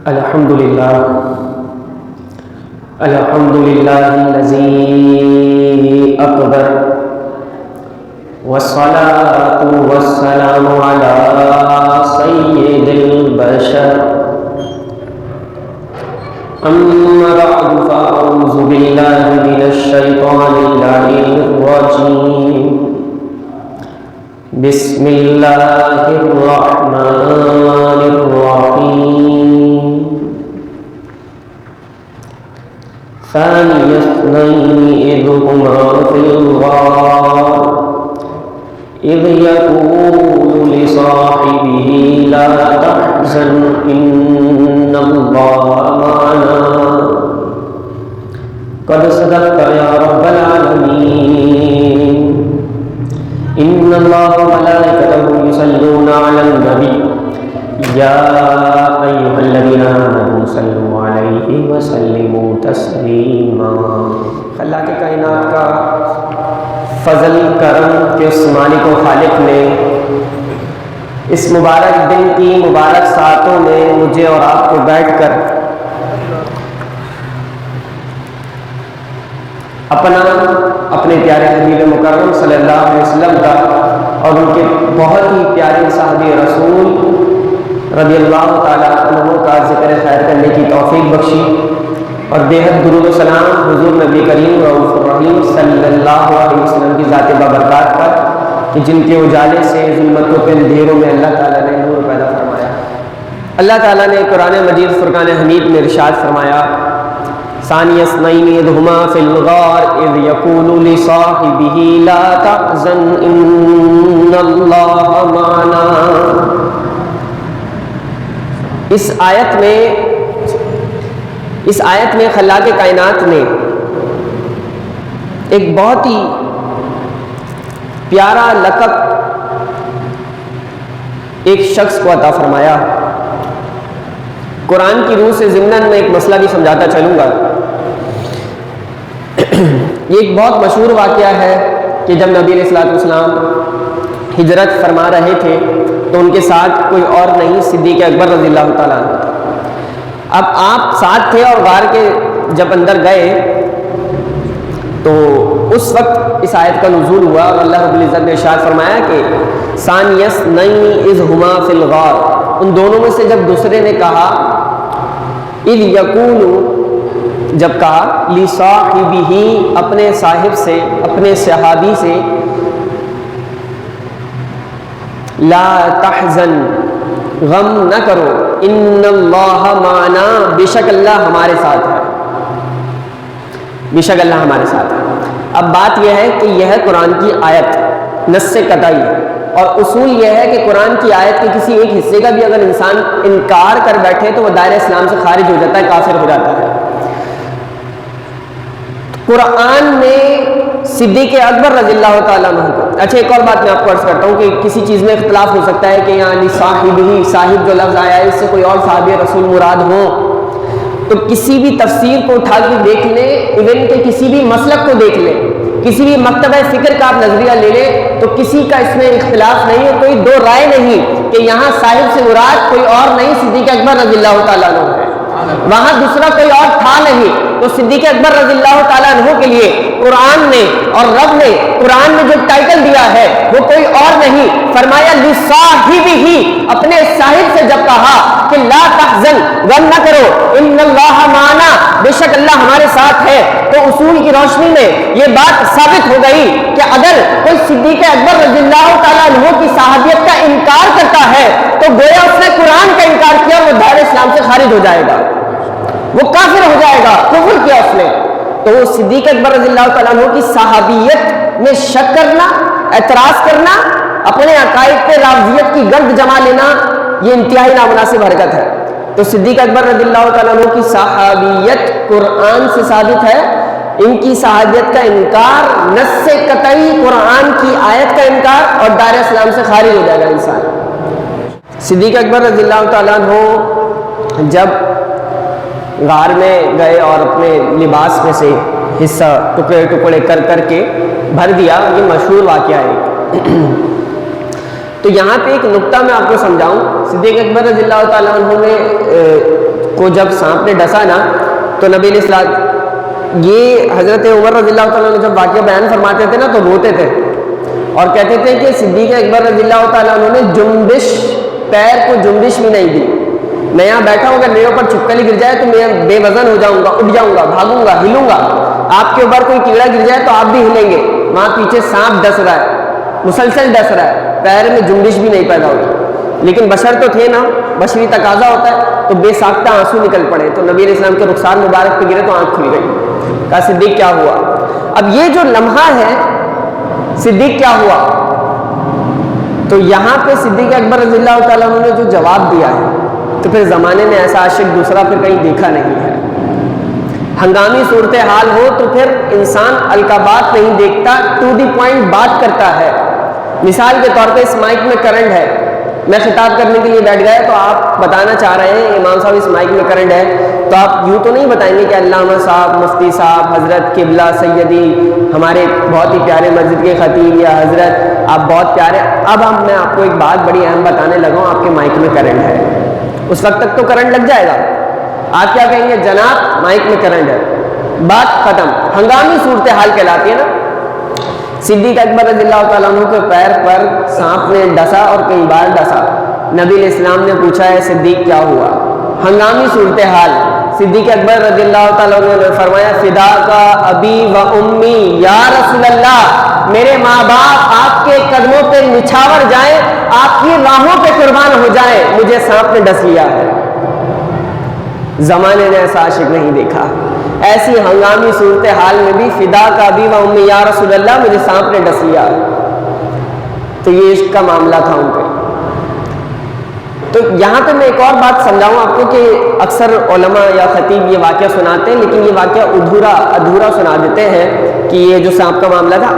الحمدللہ الذی اقدر والصلاة والسلام علی سید البشر اما بعد فاعوذ باللہ من الشیطان اللعین الرجیم بسم اللہ الرحمن الرحیم ثانی اثنین اذ ہما فی الغار اذ یقول لصاحبہ لا تحزن ان اللہ معنا قد صدقت یا رب العالمین ان اللہ وملائکتہ یصلون علی النبی یا ایھا الذین آمنوا صلوا علیہ وسلموا تسلیما۔ اللہ کے کائنات کا فضل کرم کے اس مالک و خالق نے اس مبارک دن کی مبارک ساعتوں میں مجھے اور آپ کو بیٹھ کر اپنے پیارے حبیب مکرم صلی اللہ علیہ وسلم کا اور ان کے بہت ہی پیارے صحابی رسول رضی اللہ تعالیٰ عنہ کا ذکر خیر کرنے کی توفیق بخشی، اور بےحد درود و سلام حضور نبی کریم رؤوف الرحیم صلی اللہ علیہ وسلم کی ذات بابرکات پر کہ جن کے اجالے سے ظلمتوں کے اندھیروں میں اللہ تعالیٰ نے نور پیدا فرمایا۔ اللہ تعالیٰ نے قرآن مجید فرقان حمید میں ارشاد فرمایا ثانی اثنین اذ ہما فی الغار اذ یقول لصاحبہ لا تحزن ان اللہ معنا۔ اس آیت میں خلاق کائنات نے ایک بہت ہی پیارا لقب ایک شخص کو عطا فرمایا۔ قرآن کی روح سے ضمناً میں ایک مسئلہ بھی سمجھاتا چلوں گا۔ یہ ایک بہت مشہور واقعہ ہے کہ جب نبی علیہ الصلوۃ والسلام ہجرت فرما رہے تھے تو ان کے ساتھ کوئی اور نہیں، صدیق اکبر رضی اللہ تعالیٰ عنہ۔ اب آپ ساتھ تھے اور غار کے جب اندر گئے تو اس وقت اس آیت کا نزول ہوا اور اللہ رب العزت نے ارشاد فرمایا کہ ثانی اثنین اذ ہما فی الغار، ان دونوں میں سے جب دوسرے نے کہا اذ یقول، جب کہا لصاحبہ، اپنے صاحب سے، اپنے صحابی سے، لا تحزن، غم نہ کرو، ان اللہ معنا، بے شک اللہ ہمارے ساتھ ہے، بے شک اللہ ہمارے ساتھ ہے۔ اب بات یہ ہے کہ یہ ہے قرآن کی آیت نص قطعی، اور اصول یہ ہے کہ قرآن کی آیت کے کسی ایک حصے کا بھی اگر انسان انکار کر بیٹھے تو وہ دائرہ اسلام سے خارج ہو جاتا ہے، کافر ہو جاتا ہے۔ قرآن نے صدیق اکبر رضی اللہ تعالیٰ عنہ کو، اچھا ایک اور بات میں آپ کو عرض کرتا ہوں کہ کسی چیز میں اختلاف ہو سکتا ہے کہ یعنی صاحب جو لفظ آیا ہے اس سے کوئی اور صحابی رسول مراد ہو، تو کسی بھی تفسیر کو اٹھا کے دیکھ لیں، ایون کہ کسی بھی مسلک کو دیکھ لیں، کسی بھی مکتبہ فکر کا آپ نظریہ لے لیں، تو کسی کا اس میں اختلاف نہیں ہے، کوئی دو رائے نہیں کہ یہاں صاحب سے مراد کوئی اور نہیں صدیق اکبر رضی اللہ تعالیٰ عنہ ہے، وہاں دوسرا کوئی اور تھا نہیں۔ تو صدیق اکبر رضی اللہ تعالیٰ عنہ کے لیے قرآن نے اور رب نے قرآن میں جو ٹائٹل دیا ہے وہ کوئی اور نہیں، فرمایا لصاحبہ، اپنے صاحب سے جب کہا کہ لا تحزن، غم نہ کرو، ان اللہ معنا، بے شک اللہ ہمارے ساتھ ہے، تو اصول کی روشنی میں یہ بات ثابت ہو گئی کہ اگر کوئی صدیق اکبر رضی اللہ تعالیٰ عنہ کی صحابیت کا انکار کرتا ہے تو گویا اس نے قرآن کا انکار کیا اور وہ دائرہ اسلام سے خارج ہو جائے گا، وہ کافر ہو جائے گا، کفر کیا اس نے۔ تو وہ صدیق اکبر رضی اللہ تعالیٰ عنہ کی صحابیت میں شک کرنا، اعتراض کرنا، اپنے عقائد پہ رافضیت کی گرد جما لینا، یہ انتہائی نامناسب حرکت ہے۔ تو صدیق اکبر رضی اللہ تعالیٰ عنہ کی صحابیت قرآن سے ثابت ہے، ان کی صحابیت کا انکار نص قطعی قرآن کی آیت کا انکار، اور دائرہ اسلام سے خارج ہو جائے گا انسان۔ صدیق اکبر رضی اللہ تعالیٰ عنہ جب غار میں گئے اور اپنے لباس میں سے حصہ ٹکڑے ٹکڑے کر کر کے بھر دیا، یہ مشہور واقعہ ہے۔ تو یہاں پہ ایک نقطہ میں آپ کو سمجھاؤں، صدیق اکبر رضی اللہ تعالیٰ عنہ نے کو جب سانپ نے ڈسا نا تو نبی علیہ السلام، یہ حضرت عمر رضی اللہ تعالیٰ نے جب واقعہ بیان فرماتے تھے نا تو روتے تھے اور کہتے تھے کہ صدیق اکبر رضی اللہ تعالیٰ عنہ نے جنبش، پیر کو جنبش بھی نہیں دی. میں یہاں بیٹھا ہوں، اگر میرے اوپر چھپکلی گر جائے تو میں بے وزن ہو جاؤں گا، اٹھ جاؤں گا، بھاگوں گا، ہلوں گا. آپ کے اوپر کوئی کیڑا گر جائے تو آپ بھی ہلیں گے. وہاں پیچھے سانپ ڈس رہا ہے، مسلسل ڈس رہا ہے، پیر میں جنبش بھی نہیں پیدا ہوئی. لیکن بشر تو تھے نا، بشری تقاضا ہوتا ہے، تو بے ساختہ آنسو نکل پڑے. تو نبی علیہ السلام کے رخسار مبارک پہ گرے تو آنکھ کھل گئی. کہا صدیق کیا ہوا؟ اب یہ جو لمحہ ہے صدیق کیا ہوا، تو یہاں پہ صدیق اکبر رضی اللہ تعالیٰ عنہ نے جو جواب دیا ہے تو پھر زمانے میں ایسا عاشق دوسرا پھر کہیں دیکھا نہیں ہے. ہنگامی صورتحال ہو تو پھر انسان القابات نہیں دیکھتا، ٹو دی پوائنٹ بات کرتا ہے. مثال کے طور پہ اس مائک میں کرنٹ ہے، میں خطاب کرنے کے لیے بیٹھ گیا تو آپ بتانا چاہ رہے ہیں امام صاحب اس مائک میں کرنٹ ہے، تو آپ یوں تو نہیں بتائیں گے کہ علامہ صاحب، مفتی صاحب، حضرت قبلہ سیدی، ہمارے بہت ہی پیارے مسجد کے خطیب، یا حضرت آپ بہت پیارے. اب میں آپ کو ایک بات بڑی اہم بتانے لگا ہوں، آپ کے مائک میں کرنٹ ہے. اس وقت تک تو کرنٹ لگ جائے گا، آپ کیا کہیں گے؟ جناب مائک میں کرنٹ ہے، بات ختم. ہنگامی صورتحال کہلاتی ہے نا. صدیق اکبر رضی اللہ تعالیٰ عنہ کے پیر پر سانپ نے ڈسا اور کئی بار ڈسا. نبی علیہ السلام نے پوچھا ہے صدیق کیا ہوا؟ ہنگامی صورتحال. صدیق اکبر رضی اللہ تعالیٰ عنہ نے فرمایا فدا کا ابی و امی یا رسول اللہ، میرے ماں باپ آپ کے قدموں پہ نچھاور جائیں، آپ کی راہوں پہ قربان ہو جائیں، مجھے سانپ نے ڈس لیا ہے. زمانے نے ایسا عاشق نہیں دیکھا. ایسی ہنگامی صورتحال میں بھی فدا کا ابی و امی یا رسول اللہ، مجھے سانپ نے ڈس لیا. تو یہ عشق کا معاملہ تھا ان کا. تو یہاں پہ میں ایک اور بات سمجھاؤں آپ کو کہ اکثر علماء یا خطیب یہ واقعہ سناتے ہیں لیکن یہ واقعہ ادھورا سنا دیتے ہیں کہ یہ جو سانپ کا معاملہ تھا.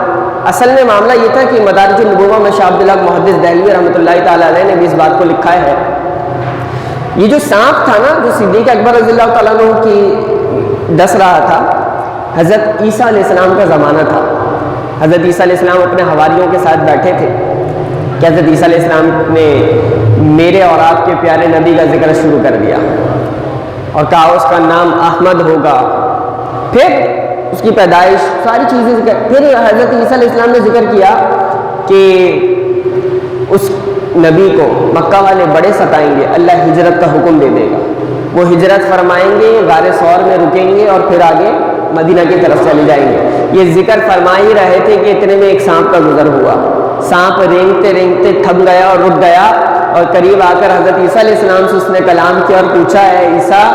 اصل میں معاملہ یہ تھا کہ مدارج النبوہ میں شاہ عبداللہ محدث دہلوی رحمۃ اللہ تعالیٰ علیہ نے بھی اس بات کو لکھا ہے. یہ جو سانپ تھا نا، جو صدیق اکبر رضی اللہ تعالیٰ عنہ کی ڈس رہا تھا، حضرت عیسیٰ علیہ السلام کا زمانہ تھا. حضرت عیسیٰ علیہ السلام اپنے حواریوں کے ساتھ بیٹھے تھے کہ حضرت عیسیٰ علیہ السلام نے میرے اور آپ کے پیارے نبی کا ذکر شروع کر دیا اور کہا اس کا نام احمد ہوگا. پھر اس کی پیدائش، ساری چیزیں ذکر. پھر حضرت عیسیٰ علیہ السلام نے ذکر کیا کہ اس نبی کو مکہ والے بڑے ستائیں گے، اللہ ہجرت کا حکم دے دے گا. وہ ہجرت فرمائیں گے، غار ثور میں رکیں گے اور پھر آگے مدینہ کی طرف چلے جائیں گے. یہ ذکر فرما ہی رہے تھے کہ اتنے میں ایک سانپ کا گزر ہوا. سانپ رینگتے رینگتے تھم گیا اور رک گیا اور قریب آ کر حضرت عیسیٰ علیہ السلام سے اس نے کلام کیا اور پوچھا ہے عیسیٰ،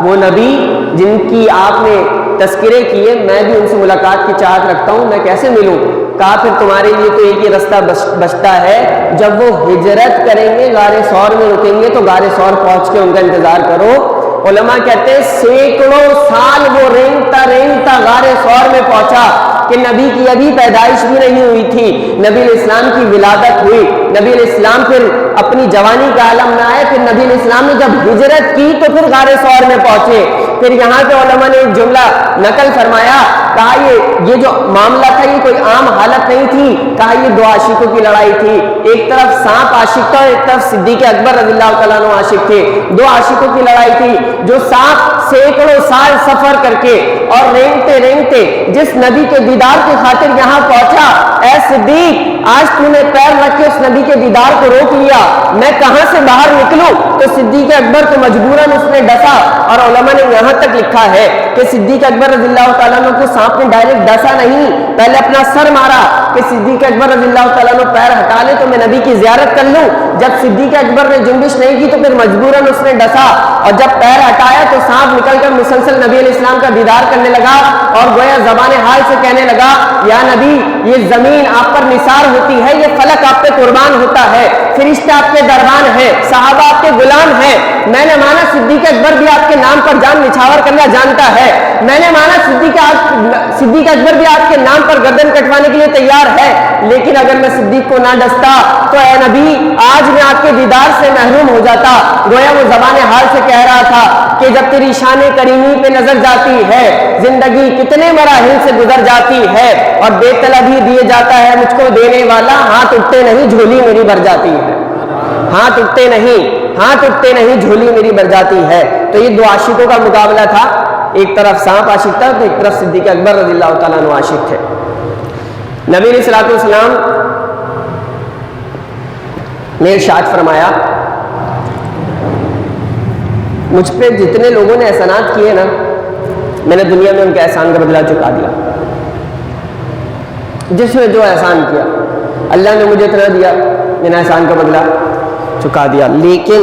وہ نبی جن کی آپ نے تذکرے کیے، میں بھی ان سے ملاقات کی چاہت رکھتا ہوں، میں کیسے ملوں؟ کہا پھر تمہارے لیے تو ایک ہی رستہ بچتا ہے، جب وہ ہجرت کریں گے، غار ثور میں رکیں گے تو غار ثور پہنچ کے ان کا انتظار کرو. علماء کہتے ہیں سینکڑوں سال وہ رینگتا غار ثور میں پہنچا کہ نبی کی ابھی پیدائش بھی نہیں ہوئی تھی. نبی علیہ السلام کی ولادت ہوئی، نبی علیہ السلام پھر اپنی جوانی کا عالم میں آئے، پھر نبی علیہ السلام نے جب ہجرت کی تو پھر غار ثور میں پہنچے. پھر یہاں کے علماء نے ایک جملہ نقل فرمایا، کہا یہ جو معاملہ تھا یہ کوئی عام حالت نہیں تھی، کہا یہ دو عاشقوں کی لڑائی تھی. ایک طرف سانپ عاشق تھا اور ایک طرف صدیق اکبر رضی اللہ تعالیٰ عنہ عاشق تھے. دو عاشقوں کی لڑائی تھی. جو سانپ سینکڑوں سال سفر کر کے اور رینگتے رینگتے جس نبی کے دیدار کی خاطر یہاں پہنچا، اے صدیق آج تو نے پیر رکھ کے اس نبی کے دیدار کو روک لیا، میں کہاں سے باہر نکلوں؟ تو صدیق اکبر کو مجبوراً اس نے ڈسا. اور علماء نے یہاں تک لکھا ہے کہ صدیق اکبر رضی اللہ تعالیٰ عنہ کو سانپ نے ڈائریکٹ ڈسا نہیں، پہلے اپنا سر مارا کہ صدیق اکبر رضی اللہ تعالیٰ عنہ پیر ہٹا لے تو میں نبی کی زیارت کر لوں. جب صدیق اکبر نے جنبش نہیں کی تو پھر مجبوراً اس نے ڈسا، اور جب پیر ہٹایا تو سانپ نکل کر مسلسل نبی علیہ السلام کا دیدار کرنے لگا اور گویا زبان حال سے کہنے لگا یا نبی یہ زمین آپ پر نثار ہوتی ہے، یہ فلک آپ پہ قربان ہوتا ہے، فرشتے آپ کے دربان ہیں، صحابہ آپ کے غلام ہیں. میں نے مانا صدیق اکبر بھی آپ کے نام پر جان نچھاور کرنا جانتا ہے، میں نے مانا صدیق اکبر بھی آپ کے نام پر گردن کٹوانے کے لیے تیار ہے، لیکن اگر میں صدیق کو نہ ڈستا تو اے نبی آج میں آپ کے دیدار سے محروم ہو جاتا. گویا وہ زبان حال سے کہہ رہا تھا کہ جب تیری شان کریمی پہ نظر جاتی ہے، زندگی کتنے مراحل سے گزر جاتی ہے اور بے طلبی دیے جاتا ہے مجھ کو دینے والا، ہاتھ اٹھتے نہیں جھولی میری بھر جاتی ہے. ہاتھ اٹھتے نہیں، ہاتھ اٹھتے نہیں جھولی میری بھر جاتی ہے. تو یہ دو عاشقوں کا مقابلہ تھا. ایک طرف سانپ عاشق تھا تو ایک طرف صدیق اکبر رضی اللہ تعالیٰ عنہ عاشق تھے. نبی علیہ الصلوۃ والسلام نے ارشاد فرمایا مجھ پہ جتنے لوگوں نے احسانات کیے نا میں نے دنیا میں ان کے احسان کا بدلہ چکا دیا. جس نے جو احسان کیا اللہ نے مجھے اتنا دیا میں نے احسان کا بدلہ چکا دیا. لیکن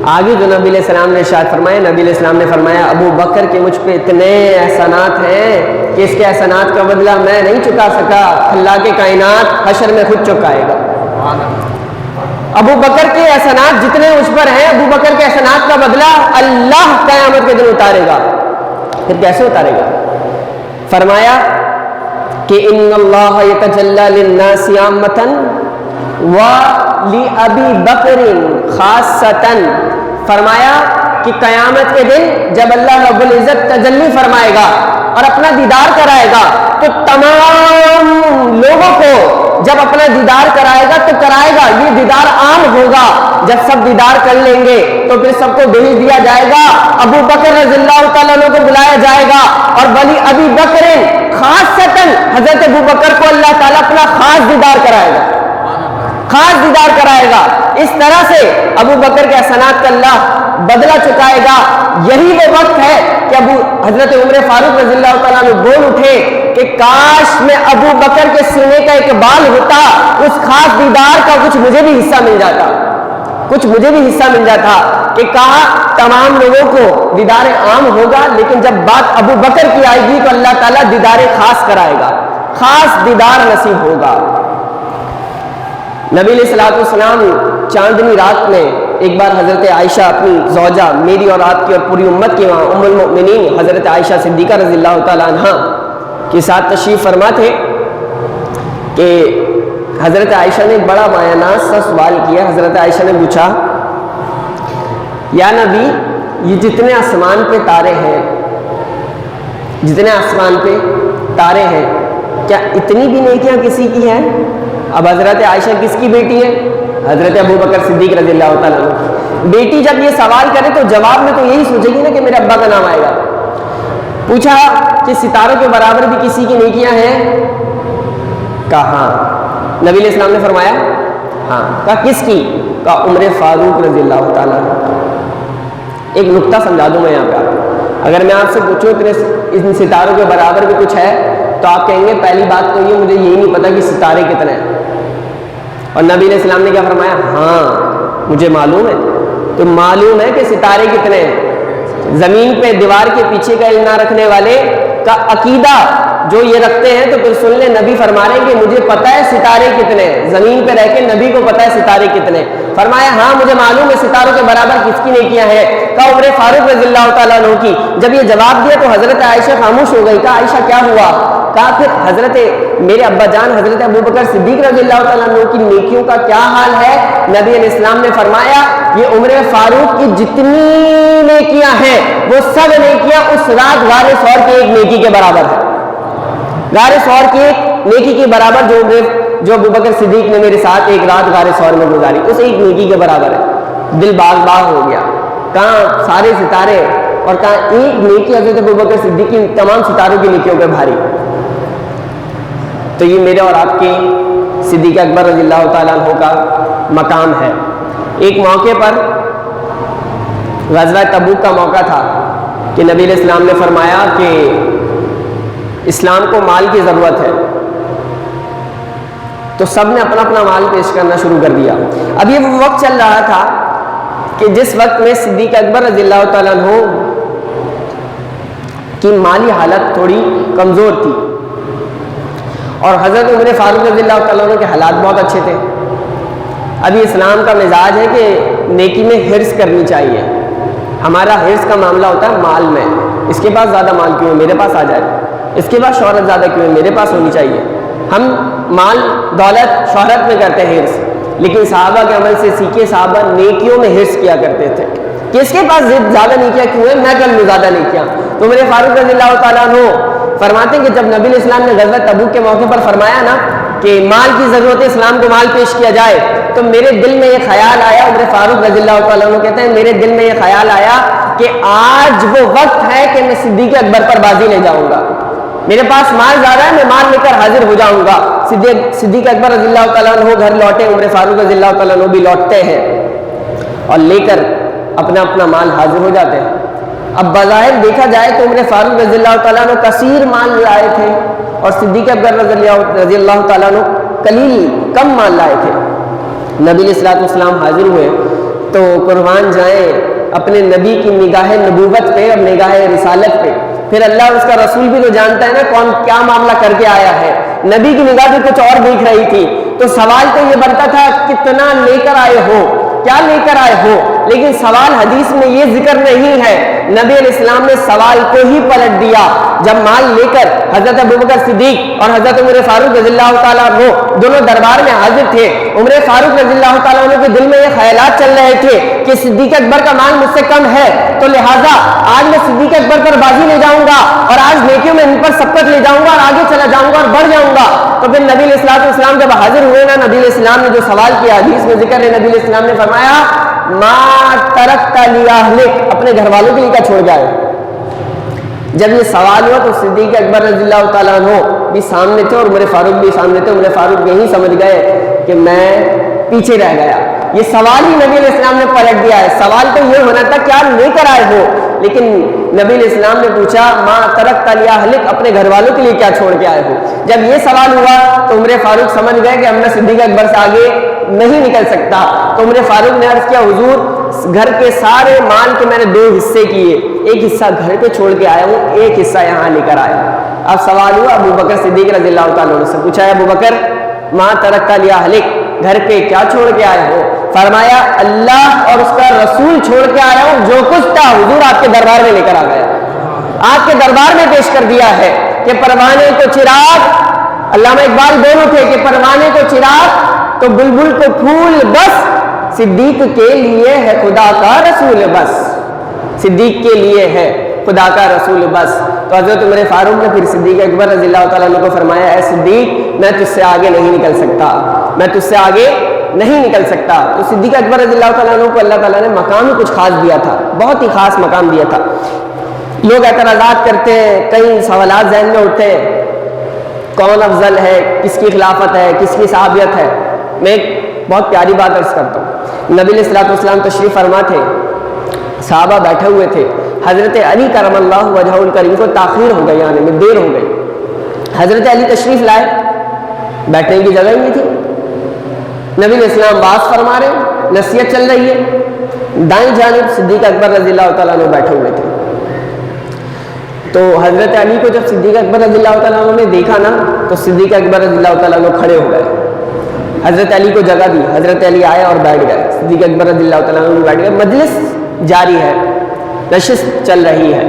آگے جو نبی علیہ السلام نے ارشاد فرمایا, نبی علیہ السلام نے فرمایا ابو بکر کے مجھ پہ اتنے احسانات ہیں کہ اس کے احسانات کا بدلہ میں نہیں چکا سکا, اللہ کے کائنات حشر میں خود چکائے گا. ابو بکر کے احسانات جتنے اس پر ہیں ابو بکر کے احسانات کا بدلہ اللہ قیامت کے دن اتارے گا. پھر کیسے اتارے گا؟ فرمایا کہ ان اللہ یتجلی للناس عامۃ وَلِأَبِي بَكْرٍ خَاصَّةً. فرمایا کہ قیامت کے دن جب اللہ رب العزت تجلی فرمائے گا اور اپنا دیدار کرائے گا تو تمام لوگوں کو جب اپنا دیدار کرائے گا تو کرائے گا, یہ دیدار عام ہوگا. جب سب دیدار کر لیں گے تو پھر سب کو بھیج دیا جائے گا. ابو بکر رضی اللہ تعالیٰ عنہ کو بلایا جائے گا اور ولی ابی بکر خاصتاً حضرت ابو بکر کو اللہ تعالیٰ اپنا خاص دیدار کرائے گا, خاص دیدار کرائے گا. اس طرح سے ابو بکر کے احسانات کا اللہ بدلہ چکائے گا. یہی وہ وقت ہے کہ حضرت عمر فاروق رضی اللہ تعالیٰ نے بول اٹھے کہ کاش میں ابو بکر کے سینے کا ایک بال ہوتا, اس خاص دیدار کا کچھ مجھے بھی حصہ مل جاتا, کچھ مجھے بھی حصہ مل جاتا. کہ کہا تمام لوگوں کو دیدار عام ہوگا لیکن جب بات ابو بکر کی آئے گی تو اللہ تعالیٰ دیدار خاص کرائے گا, خاص دیدار نصیب ہوگا. نبی علیہ الصلوۃ والسلام چاندنی رات میں ایک بار حضرت عائشہ اپنی زوجہ میری اور آپ کی اور پوری امت کی وہاں ام المؤمنین حضرت عائشہ صدیقہ رضی اللہ تعالیٰ عنہ کے ساتھ تشریف فرما تھے کہ حضرت عائشہ نے ایک بڑا مایاناز سا سوال کیا. حضرت عائشہ نے پوچھا یا نبی یہ جتنے آسمان پہ تارے ہیں, جتنے آسمان پہ تارے ہیں کیا اتنی بھی نیکیاں کسی کی ہیں؟ اب حضرت عائشہ کس کی بیٹی ہے؟ حضرت ابو بکر صدیق رضی اللہ تعالیٰ عنہ. بیٹی جب یہ سوال کرے تو جواب میں تو یہی سوچے گی نا کہ میرے ابا کا نام آئے گا. پوچھا کہ ستاروں کے برابر بھی کسی کی نیکیاں ہیں؟ کہا نبی علیہ السلام نے فرمایا ہاں. کہا کس کی؟ کہا عمر فاروق رضی اللہ تعالیٰ عنہ. ایک نقطہ سمجھا دوں میں یہاں پہ آپ کو, اگر میں آپ سے پوچھوں ان ستاروں کے برابر بھی کچھ ہے تو آپ کہیں گے پہلی بات تو یہ مجھے یہی نہیں پتا کہ ستارے کتنے ہیں. اور نبی علیہ السلام نے کیا فرمایا؟ ہاں مجھے معلوم ہے. تو معلوم ہے کہ ستارے کتنے ہیں. زمین پہ دیوار کے پیچھے کا علم نہ رکھنے والے کا عقیدہ جو یہ رکھتے ہیں تو پھر سن لیں نبی فرما رہے ہیں کہ مجھے پتا ہے ستارے کتنے ہیں. زمین پہ رہ کے نبی کو پتا ہے ستارے کتنے. فرمایا ہاں مجھے معلوم ہے ستاروں کے برابر کس کی نیکیاں ہیں. کہا عمر فاروق رضی اللہ تعالیٰ عنہ کی. جب یہ جواب دیا تو حضرت عائشہ خاموش ہو گئی. کہا عائشہ کیا ہوا؟ کہا پھر حضرت میرے ابا جان حضرت ابو بکر صدیق رضی اللہ تعالیٰ عنہ کی نیکیوں کا کیا حال ہے؟ نبی علیہ السلام نے فرمایا یہ عمر فاروق کی جتنی نیکیاں ہیں وہ سب نیکیاں اس رات غار ثور کی ایک نیکی کے برابر ہے. غار ثور کی ایک نیکی کے برابر جو ابو بکر صدیق نے میرے ساتھ ایک رات غار ثور میں گزاری اس ایک نیکی کے برابر ہے. دل باغ باغ ہو گیا. کہاں سارے ستارے اور کہاں ایک نیکی حضرت ابو بکر صدیق کی تمام ستاروں کی نیکیوں پہ بھاری. تو یہ میرے اور آپ کے صدیق اکبر رضی اللہ تعالیٰ عنہ کا مقام ہے. ایک موقع پر غزوہ تبوک کا موقع تھا کہ نبی علیہ السلام نے فرمایا کہ اسلام کو مال کی ضرورت ہے تو سب نے اپنا اپنا مال پیش کرنا شروع کر دیا. اب یہ وہ وقت چل رہا تھا کہ جس وقت میں صدیق اکبر رضی اللہ تعالیٰ عنہ کی مالی حالت تھوڑی کمزور تھی اور حضرت عمر فاروق رضی اللہ تعالیٰ عنہ کے حالات بہت اچھے تھے. ابھی اسلام کا مزاج ہے کہ نیکی میں حرص کرنی چاہیے. ہمارا حرص کا معاملہ ہوتا ہے مال میں. اس کے پاس زیادہ مال کیوں ہے؟ میرے پاس آ جائے. اس کے پاس شہرت زیادہ کیوں ہے؟ میرے پاس ہونی چاہیے. ہم مال دولت شہرت میں کرتے ہیں حرص, لیکن صحابہ کے عمل سے سیکھے صحابہ نیکیوں میں حرص کیا کرتے تھے کہ اس کے پاس زیادہ نیکیاں کیوں ہیں, میں کر لوں زیادہ نیکیاں. تو میرے فاروق رضی اللہ تعالیٰ عنہ فرماتے ہیں کہ جب نبی علیہ السلام نے غزوہ تبوک کے موقع پر فرمایا نا کہ مال کی ضرورت ہے، اسلام کو مال پیش کیا جائے، تو میرے دل میں یہ خیال آیا، عمر فاروق رضی اللہ تعالیٰ عنہ کہتے ہیں میرے دل میں یہ خیال آیا کہ آج وہ وقت ہے کہ میں صدیق اکبر پر بازی لے جاؤں گا، میرے پاس مال زیادہ ہے، میں مال لے کر حاضر ہو جاؤں گا۔ صدیق اکبر رضی اللہ تعالیٰ عنہ گھر لوٹے، عمر فاروق رضی اللہ تعالیٰ عنہ بھی لوٹتے ہیں اور لے کر اپنا اپنا مال حاضر ہو جاتے ہیں۔ اب بظاہر دیکھا جائے تو عمر فاروق رضی اللہ تعالیٰ عنہ کثیر مال لائے تھے اور صدیق اکبر رضی اللہ تعالیٰ عنہ قلیل کم مال لائے تھے۔ نبی علیہ الصلوۃ والسلام حاضر ہوئے تو قربان جائیں اپنے نبی کی نگاہ نبوت پہ اور نگاہ رسالت پہ، پھر اللہ اور اس کا رسول بھی تو جانتا ہے نا کون کیا معاملہ کر کے آیا ہے، نبی کی نگاہ بھی کچھ اور دیکھ رہی تھی، تو سوال تو یہ بنتا تھا کتنا لے کر آئے ہو، کیا لے کر آئے ہو، لیکن سوال حدیث میں یہ ذکر نہیں ہے۔ نبی علیہ السلام نے سوال کو ہی پلٹ دیا، جب مال لے کر حضرت ابوبکر صدیق اور حضرت عمر فاروق رضی اللہ تعالیٰ عنہ دونوں دربار میں حاضر تھے، عمر فاروق رضی اللہ تعالیٰ عنہ کے دل میں یہ خیالات چل رہے تھے کہ صدیق اکبر کا مال مجھ سے کم ہے، تو لہٰذا آج میں صدیق اکبر پر بازی لے جاؤں گا اور آج نیکیوں میں ان پر سبقت لے جاؤں گا اور آگے چلا جاؤں گا اور بڑھ جاؤں گا۔ تو پھر نبی علیہ الصلوۃ والسلام جب حاضر ہوئے نا، نبی علیہ السلام نے جو سوال کیا حدیث میں ذکر ہے، نبی علیہ السلام نے فرمایا ما ترکت لأہلک، اپنے گھر والوں کے لیے کیا چھوڑ گئے۔ جب یہ سوال ہوا تو صدیق اکبر رضی اللہ تعالیٰ عنہ بھی سامنے تھے اور عمر فاروق بھی سامنے تھے، عمر فاروق یہی سمجھ گئے کہ میں پیچھے رہ گیا، یہ سوال ہی نبی علیہ السلام نے پلٹ دیا ہے۔ سوال تو یہ ہونا تھا کیا لے کر آئے ہو، لیکن نبی علیہ السلام نے پوچھا ما ترکت لأہلک، اپنے گھر والوں کے لیے کیا چھوڑ کے آئے ہو۔ جب یہ سوال ہوا تو عمر فاروق سمجھ گئے کہ اب میں صدیق اکبر سے آگے نہیں نکل سکتا، تو عمر فاروق نے عرض کیا حضور گھر کے سارے مال کے میں نے 2 حصے کیے، ایک حصہ گھر پہ چھوڑ کے آیا ہوں، ایک حصہ یہاں لے کر آیا ہوں۔ اب سوال ہوا ابو بکر صدیق رضی اللہ تعالیٰ عنہ سے، پوچھا ہے ابو بکر ما ترکت لأہلک، گھر پہ کیا چھوڑ کے آئے ہو؟ فرمایا اللہ اور اس کا رسول چھوڑ کے آیا ہوں، جو کچھ تھا حضور آپ کے دربار میں لے کر آ گیا، آپ کے دربار میں پیش کر دیا ہے کہ پروانے کو چراغ، علامہ اقبال دونوں تھے کہ پروانے کو چراغ تو بلبل کو پھول، بس صدیق کے لیے ہے خدا کا رسول، بس صدیق کے لیے ہے خدا کا رسول بس۔ تو حضرت عمر فاروق نے پھر صدیق اکبر رضی اللہ تعالیٰ عنہ کو فرمایا اے صدیق میں تجھ سے آگے نہیں نکل سکتا، میں تجھ سے آگے نہیں نکل سکتا۔ تو صدیق اکبر رضی اللہ تعالیٰ عنہ کو اللہ تعالیٰ نے مقام ہی کچھ خاص دیا تھا، بہت ہی خاص مقام دیا تھا۔ لوگ اعتراضات کرتے ہیں، کئی سوالات ذہن میں اٹھتے ہیں، کون افضل ہے، کس کی خلافت ہے، کس کی صحابیت ہے۔ میں ایک بہت پیاری بات عرض کرتا ہوں، نبی علیہ الصلوۃ والسلام تشریف فرما تھے، صحابہ بیٹھے ہوئے تھے، حضرت علی کرم اللہ وجہہ الکریم کو تاخیر ہو گئی، آنے میں دیر ہو گئی، حضرت علی تشریف لائے، بیٹھنے کی جگہ ہی نہیں تھی، نبی علیہ السلام باز فرما رہے، نصیحت چل رہی ہے، دائیں جانب صدیق اکبر رضی اللہ تعالیٰ عنہ بیٹھے ہوئے تھے۔ تو حضرت علی کو جب صدیق اکبر رضی اللہ تعالیٰ عنہ نے دیکھا نا تو صدیق اکبر رضی اللہ تعالیٰ عنہ کھڑے ہو گئے، حضرت علی کو جگہ دی، حضرت علی آئے اور بیٹھ گئے، صدیق اکبر رضی اللہ تعالیٰ عنہ بیٹھ گئے۔ مجلس جاری ہے، نشست چل رہی ہے،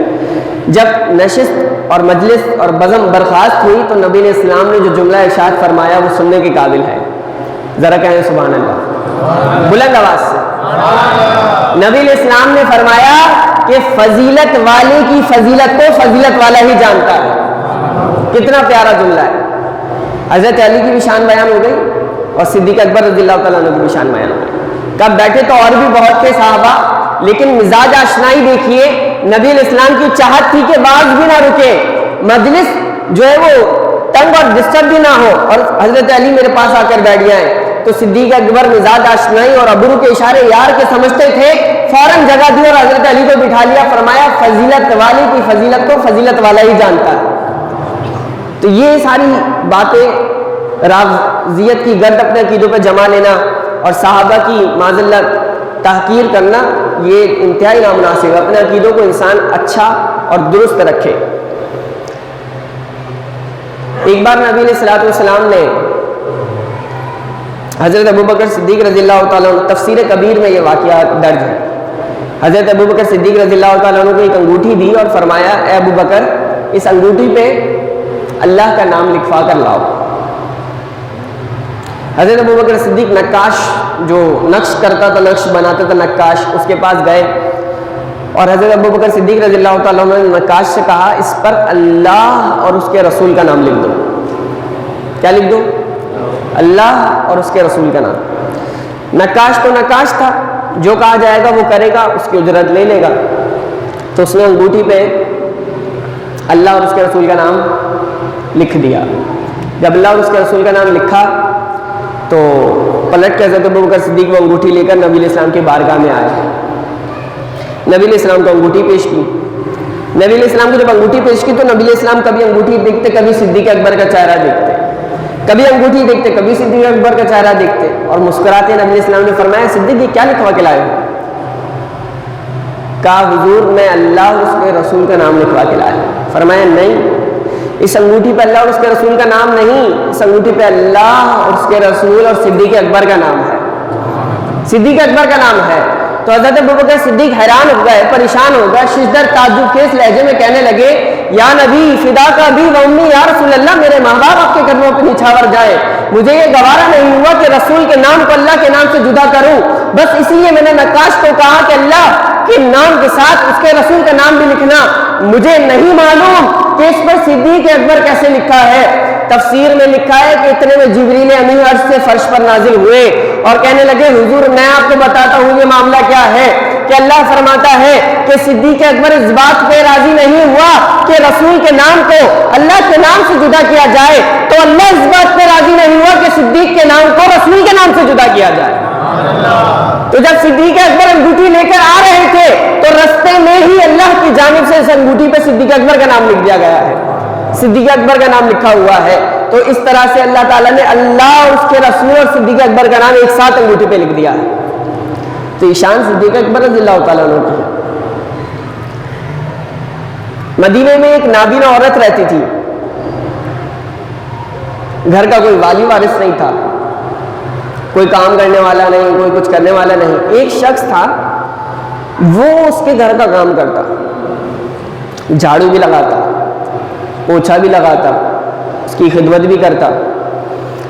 جب نشست اور مجلس اور بزم برخاست ہوئی تو نبی علیہ السلام نے جو جملہ ارشاد فرمایا وہ سننے کے قابل ہے، ذرا کہیں سبحان اللہ بلند آواز سے۔ نبی علیہ السلام نے فرمایا کہ فضیلت والے کی فضیلت کو فضیلت والا ہی جانتا ہے۔ کتنا پیارا جملہ ہے، حضرت علی کی بھی شان بیان ہو گئی اور صدیق اکبر رضی اللہ تعالیٰ عنہ کی بھی شان بیان ہو گئی۔ کب بیٹھے تو اور بھی بہت تھے صحابہ، لیکن مزاج آشنائی دیکھیے، نبی علیہ السلام کی چاہت تھی کہ باز بھی نہ رکے، مجلس جو ہے وہ تنگ اور ڈسٹرب بھی نہ ہو اور حضرت علی میرے پاس آ کر بیٹھ جائیں۔ تو صدیق اکبر مزاج آشنائی اور ابرو کے اشارے یار کے سمجھتے تھے، فوراً جگہ دی اور حضرت علی کو بٹھا لیا، فرمایا فضیلت والے کی فضیلت کو فضیلت والا ہی جانتا ہے۔ تو یہ ساری باتیں، رافضیت کی گرد اپنے عقیدوں پہ جما لینا اور صحابہ کی معذلت تحقیر کرنا، یہ انتہائی نامناسب ہے۔ اپنے عقیدوں کو انسان اچھا اور درست رکھے۔ ایک بار نبی علیہ الصلوۃ والسلام نے حضرت ابوبکر صدیق رضی اللہ تعالیٰ عنہ، تفسیر کبیر میں یہ واقعہ درج ہے، حضرت ابوبکر صدیق رضی اللہ تعالیٰ عنہ کو ایک انگوٹھی دی اور فرمایا اے ابوبکر اس انگوٹھی پہ اللہ کا نام لکھوا کر لاؤ۔ حضرت ابوبکر صدیق نقاش جو نقش کرتا تھا، نقش بناتا تھا نقاش، اس کے پاس گئے اور حضرت ابوبکر صدیق رضی اللہ تعالیٰ عنہ نے نقاش سے کہا اس پر اللہ اور اس کے رسول کا نام لکھ دو۔ کیا لکھ دو؟ اللہ اور اس کے رسول کا نام. نقاش تو نقاش تھا, جو کہا جائے گا وہ کرے گا, اس کی اجرت لے لے گا. تو اس نے انگوٹھی پہ اللہ اور اس کے رسول کا نام لکھ دیا. جب اللہ اور اس کے رسول کا نام لکھا تو پلٹ کے حضرت ابوبکر صدیق وہ انگوٹھی لے کر نبی علیہ السلام کی بارگاہ میں آئے. نبی علیہ السلام کو انگوٹھی پیش کی. نبی علیہ السلام کو جب انگوٹھی پیش کی تو نبی علیہ السلام کبھی انگوٹھی دیکھتے, کبھی صدیق اکبر کا چہرہ دیکھتے, کبھی انگوٹھی دیکھتے, کبھی صدیق اکبر کا چہرہ دیکھتے, اور مسکراتے. نبی علیہ السلام نے فرمایا, صدیق یہ کیا لکھوا کے لائے ہو؟ کہا حضور میں اللہ اور اس کے رسول کا نام لکھوا کے لایا. فرمایا نہیں, اس انگوٹھی پہ اللہ اور اس کے رسول کا نام نہیں, اس انگوٹھی پہ اللہ اور اس کے رسول اور صدیق اکبر کا نام ہے. صدیق اکبر کا نام ہے. تو حضرت ابوبکر صدیق حیران ہو گئے, پریشان ہو گئے, ششدر تعجب کے اس لہجے میں کہنے لگے, یا نبی فدا کا بھی و امی, یا رسول اللہ میرے ماں باپ آپ کے قدموں پہ نچھاور جائے, مجھے یہ گوارا نہیں ہوا کہ رسول کے نام کو اللہ کے نام سے جدا کروں. بس اس لیے میں نے نقاش کو کہا کہ اللہ کے نام کے ساتھ اس کے رسول کا نام بھی لکھنا. مجھے نہیں معلوم کہ اس پر صدیق اکبر کیسے لکھا ہے. تفسیر میں لکھا ہے کہ اتنے میں جبریل امین عرش سے فرش پر نازل ہوئے اور کہنے لگے, حضور میں آپ کو بتاتا ہوں یہ معاملہ کیا ہے. کہ اللہ فرماتا ہے کہ صدیق اکبر اس بات پہ راضی نہیں ہوا کہ رسول کے نام کو اللہ کے نام سے جدا کیا جائے, تو اللہ اس بات پہ راضی نہیں ہوا کہ صدیق کے نام کو رسول کے نام سے جدا کیا جائے. تو جب صدیق اکبر انگوٹھی لے کر آ رہے تھے تو رستے میں ہی اللہ کی جانب سے اس انگوٹھی پہ صدیق اکبر کا نام لکھ دیا گیا ہے, صدیق اکبر کا نام لکھا ہوا ہے. تو اس طرح سے اللہ تعالیٰ نے اللہ اور اس کے رسول اور صدیق اکبر کا نام ایک ساتھ انگوٹھی پہ لکھ دیا ہے. تو ایشان صدیق اکبر رضی اللہ تعالیٰ عنہ کی. مدینے میں ایک نابینا عورت رہتی تھی, گھر کا کوئی والی وارث نہیں تھا, کوئی کام کرنے والا نہیں, کوئی کچھ کرنے والا نہیں. ایک شخص تھا وہ اس کے گھر کا کام کرتا, جھاڑو بھی لگاتا, پوچھا بھی لگاتا, اس کی خدمت بھی کرتا,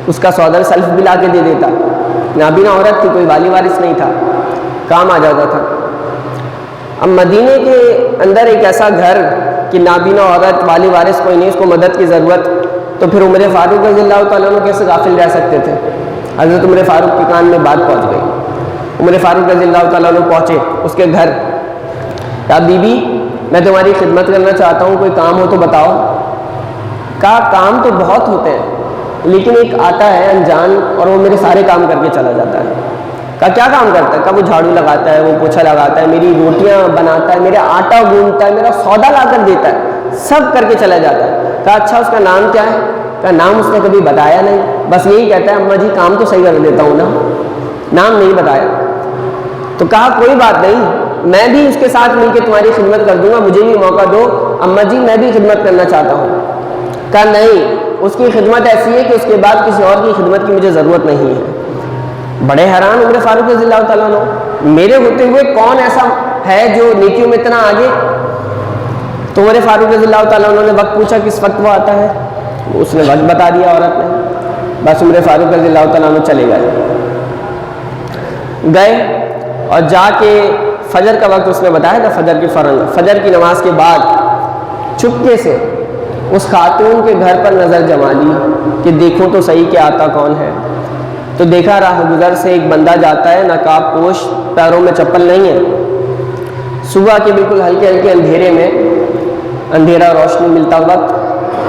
اس کا سودا سلف بھی لا کے دے دیتا. نابینا عورت تھی, کوئی والی وارث نہیں تھا, کام آ جاتا تھا. اب مدینے کے اندر ایک ایسا گھر کہ نابینا عورت, والی وارث کوئی نہیں, اس کو مدد کی ضرورت, تو پھر عمر فاروق رضی اللہ تعالیٰ عنہ کیسے غافل رہ سکتے تھے. حضرت عمر فاروق کے کان میں بات پہنچ گئی. عمر فاروق رضی اللہ تعالیٰ عنہ پہنچے اس کے گھر. کہا بی بی میں تمہاری خدمت کرنا چاہتا ہوں, کوئی کام ہو تو بتاؤ. کہا کام تو بہت ہوتے ہیں لیکن ایک آتا ہے انجان اور وہ میرے سارے کام کر کے چلا جاتا ہے. کہا کیا کام کرتا ہے؟ کہا وہ جھاڑو لگاتا ہے, وہ پوچھا لگاتا ہے, میری روٹیاں بناتا ہے, میرا آٹا گوندتا ہے, میرا سودا لا کر دیتا ہے, سب کر کے چلا جاتا ہے. کہا اچھا اس کا نام کیا ہے؟ کہا نام اس نے کبھی بتایا نہیں, بس یہی کہتا ہے اماں جی کام تو صحیح کر دیتا ہوں نا, نام نہیں بتایا. تو کہا کوئی بات نہیں, میں بھی اس کے ساتھ مل کے تمہاری خدمت کر دوں گا, مجھے بھی موقع دو اماں جی, میں بھی خدمت کرنا چاہتا ہوں. کہا نہیں, اس کی خدمت ایسی ہے کہ اس کے بعد کسی اور کی خدمت کی مجھے ضرورت نہیں ہے. بڑے حیران عمر فاروق رضی اللہ تعالیٰ عنہ, میرے ہوتے ہوئے کون ایسا ہے جو نیکیوں میں اتنا آگے. تو عمر فاروق رضی اللہ تعالیٰ عنہ نے وقت پوچھا کس وقت وہ آتا ہے, اس نے وقت بتا دیا عورت نے. بس عمر فاروق رضی اللہ تعالیٰ عنہ چلے گئے اور جا کے فجر کا وقت اس نے بتایا تھا, فجر کی نماز کے بعد چپکے سے اس خاتون کے گھر پر نظر جما لی کہ دیکھوں تو صحیح کہ آتا کون ہے. تو دیکھا راہ گزر سے ایک بندہ جاتا ہے, نقاب پوش, پیروں میں چپل نہیں ہے. صبح کے بالکل ہلکے ہلکے اندھیرے میں, اندھیرا روشنی ملتا وقت,